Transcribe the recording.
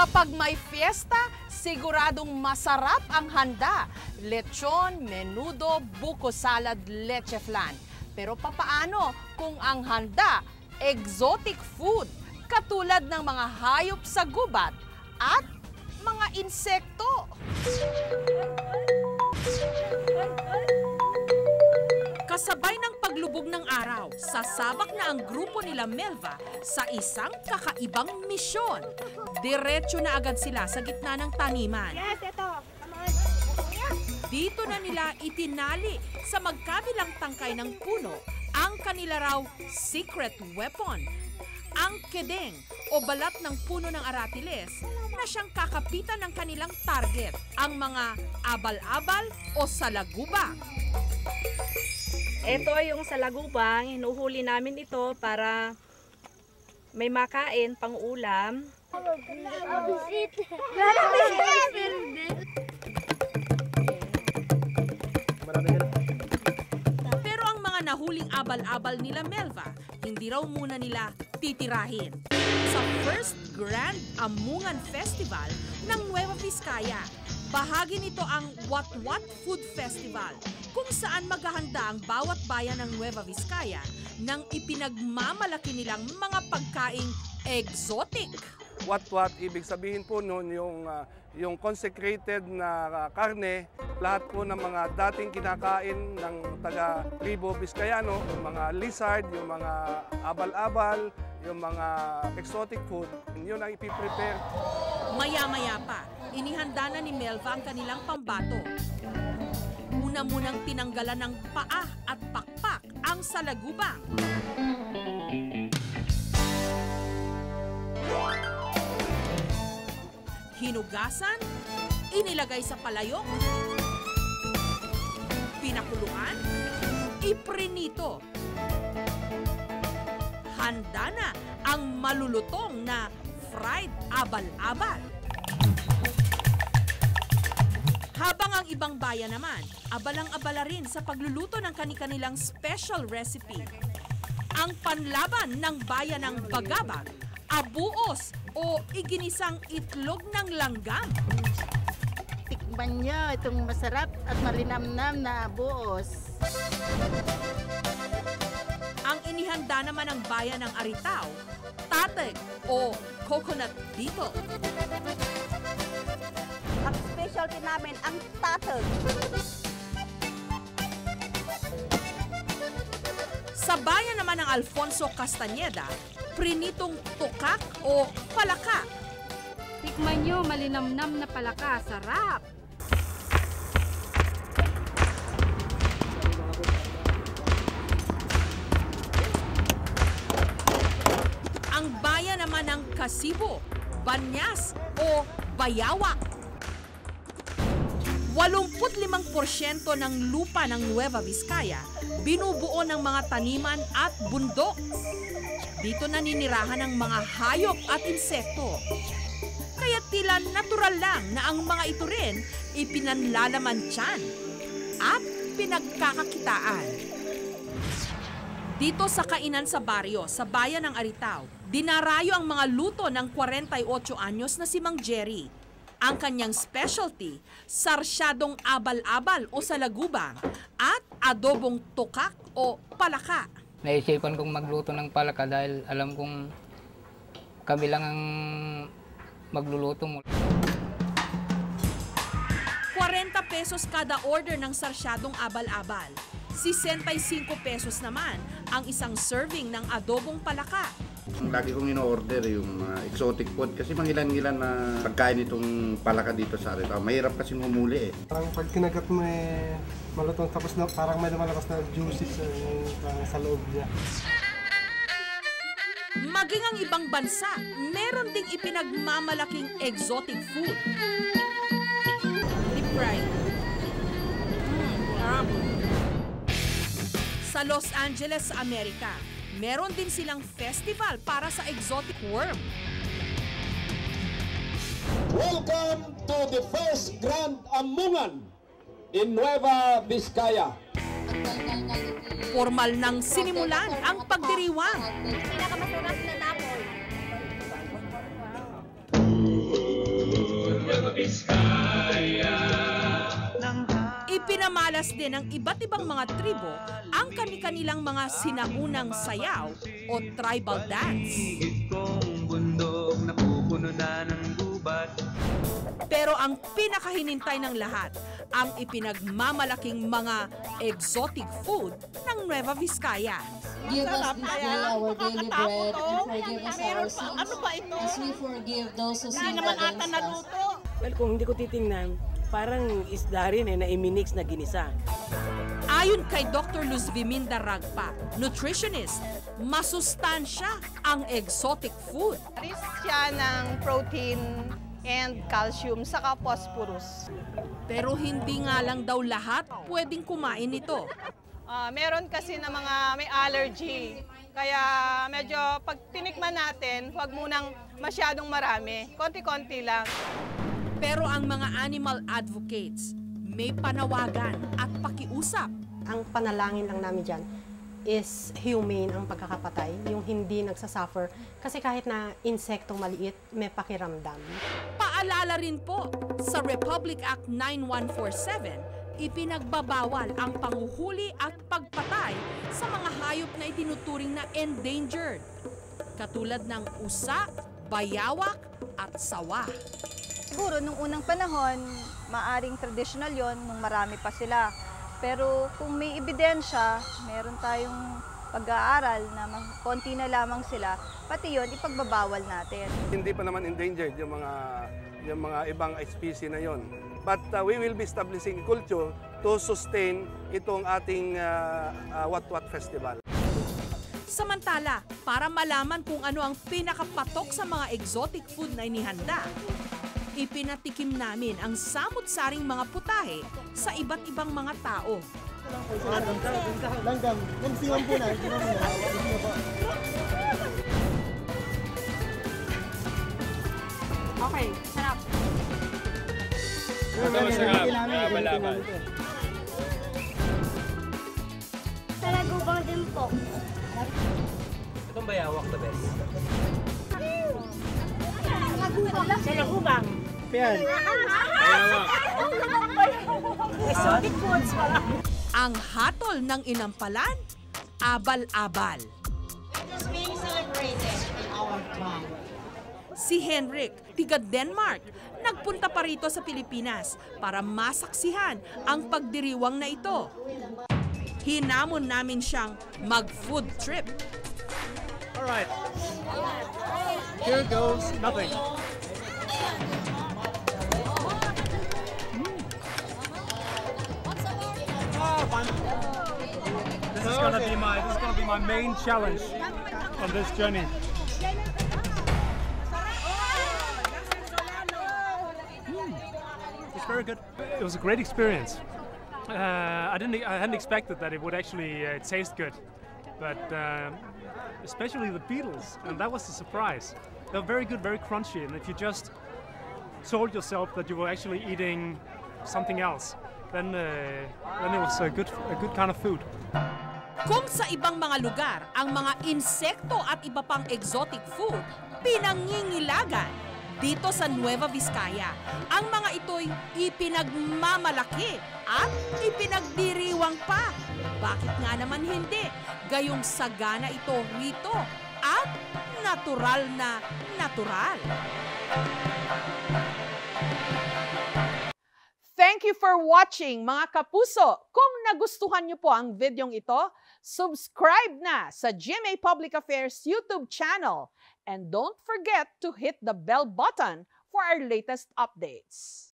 Kapag may fiesta, siguradong masarap ang handa. Lechon, menudo, buko salad, leche flan. Pero papaano kung ang handa, exotic food, katulad ng mga hayop sa gubat at mga insekto? Kasabay ng paglubog ng araw, sasabak na ang grupo nila Melva sa isang kakaibang misyon. Diretso na agad sila sa gitna ng taniman. Yes, ito. Dito na nila itinali sa magkabilang tangkay ng puno ang kanila raw secret weapon. Ang kedeng o balat ng puno ng aratiles na siyang kakapitan ng kanilang target, ang mga abal-abal o salagubang. Ito yung salagubang, hinuhuli namin ito para may makain pang ulam. Pero ang mga nahuling abal-abal nila Melva, hindi raw muna nila titirahin. Sa first Grand Amungan Festival ng Nueva Vizcaya, bahagi nito ang What What Food Festival, kung saan maghahanda ang bawat bayan ng Nueva Vizcaya ng ipinagmamalaki nilang mga pagkaing exotic. What ibig sabihin po noon yung consecrated na karne, lahat po ng mga dating kinakain ng taga Tribo Vizcayano, yung mga lizard, yung mga abal-abal, yung mga exotic food, yun ang ipiprepare. Maya-maya pa, inihanda na ni Melva ang kanilang pambato. Una munang tinanggalan ng paa at pakpak ang salagubang. Hinugasan, inilagay sa palayok, pinakuluan, iprinito. Handa na ang malulutong na fried abal-abal. Habang ang ibang bayan naman, abalang-abala rin sa pagluluto ng kani-kanilang special recipe. Ang panlaban ng bayan ng Bagabag, abuos o iginisang itlog ng langgam. Tikman nyo itong masarap at malinamnam na buos. Ang inihanda naman ng bayan ng Aritao, tateg o coconut beetle. Ang specialty namin, ang tatag. Sa bayan naman ng Alfonso Castañeda, prinitong tukak o palaka. Tikman nyo, malinamnam na palaka. Sarap! Ang bayan naman ng Kasibo, Banyas o Bayawak. 85% ng lupa ng Nueva Vizcaya binubuo ng mga taniman at bundok. Dito naninirahan ng mga hayop at insekto. Kaya tila natural lang na ang mga ito rin ipinanlalaman tiyan at pinagkakakitaan. Dito sa kainan sa baryo, sa bayan ng Aritao, dinarayo ang mga luto ng 48 anyos na si Mang Jerry. Ang kanyang specialty, sarsyadong abal-abal o salagubang at adobong tukak o palaka. Naisipan kong magluto ng palaka dahil alam kong kami lang ang magluluto mo. 40 pesos kada order ng sarsyadong abal-abal. 65 pesos naman ang isang serving ng adobong palaka. Lagi kong ino-order yung exotic food kasi mangilan-ngilan na pagkain itong palaka dito sa Aritao. Mahirap kasi humuli eh. Parang pag kinagat mo malutong tapos na, parang may lumalabas na juices sa loob niya. Maging ang ibang bansa, meron ding ipinagmamalaking exotic food. Deep fried. Sa Los Angeles, Amerika, meron din silang festival para sa exotic worm. Welcome to the first Grand Amungan in Nueva Vizcaya. Formal nang sinimulan ang pagdiriwang. Pinakamasarap na napoy. Minamalas din ng iba't ibang mga tribo ang kani-kanilang mga sinaunang sayaw o tribal dance. Pero ang pinakahinintay ng lahat, ang ipinagmamalaking mga exotic food ng Nueva Vizcaya. Give us this day our daily bread and forgive us our sins as we forgive those who sin against us. Well, kung hindi ko titingnan, parang isda rin na iminix na ginisa. Ayon kay Dr. Luz Viminda Ragpa, nutritionist, masustansya ang exotic food. Rich siya ng protein and calcium saka phosphorus. Pero hindi nga lang daw lahat pwedeng kumain nito. Meron kasi na mga may allergy. Kaya medyo pag tinikman natin, huwag munang masyadong marami. Konti-konti lang. Pero ang mga animal advocates, may panawagan at pakiusap. Ang panalangin lang namin dyan is humane ang pagkakapatay, yung hindi nagsasuffer. Kasi kahit na insektong maliit, may pakiramdam. Paalala rin po, sa Republic Act 9147, ipinagbabawal ang panghuhuli at pagpatay sa mga hayop na itinuturing na endangered, katulad ng usa, bayawak at sawa. Siguro nung unang panahon, maaring traditional yon nung marami pa sila. Pero kung may ebidensya, meron tayong pag-aaral na konti na lamang sila, pati yon ipagbabawal natin. Hindi pa naman endangered yung mga ibang species na yon. But we will be establishing culture to sustain itong ating Wat-Wat Festival. Samantala, para malaman kung ano ang pinakapatok sa mga exotic food na inihanda, ipinatikim namin ang samut-saring mga putahe sa iba't ibang mga tao. Langgam, siwang po na. Okay, sarap. Masarap. Abal-abal. Talagubang din po. Itong bayawak the best. Talagubang. Yan. Exotic foods pala. Ang hatol ng inampalan, abal-abal. It's being celebrated in our tribe. Si Henrik, tiga Denmark, nagpunta pa rito sa Pilipinas para masaksihan ang pagdiriwang na ito. Hinamon namin siyang mag-food trip. Alright. Here goes nothing. This is gonna be my main challenge on this journey. It's very good. It was a great experience. I hadn't expected that it would actually taste good, but especially the beetles, and that was a surprise. They're very good, very crunchy, and if you just told yourself that you were actually eating something else, then it was a good kind of food. Kung sa ibang mga lugar, ang mga insekto at iba pang exotic food pinangingilagan, dito sa Nueva Vizcaya, ang mga ito'y ipinagmamalaki at ipinagdiriwang pa. Bakit nga naman hindi? Gayong sagana ito rito at natural na natural. Thank you for watching, mga kapuso. Kung nagustuhan niyo po ang videong ito, subscribe na sa GMA Public Affairs YouTube channel. And don't forget to hit the bell button for our latest updates.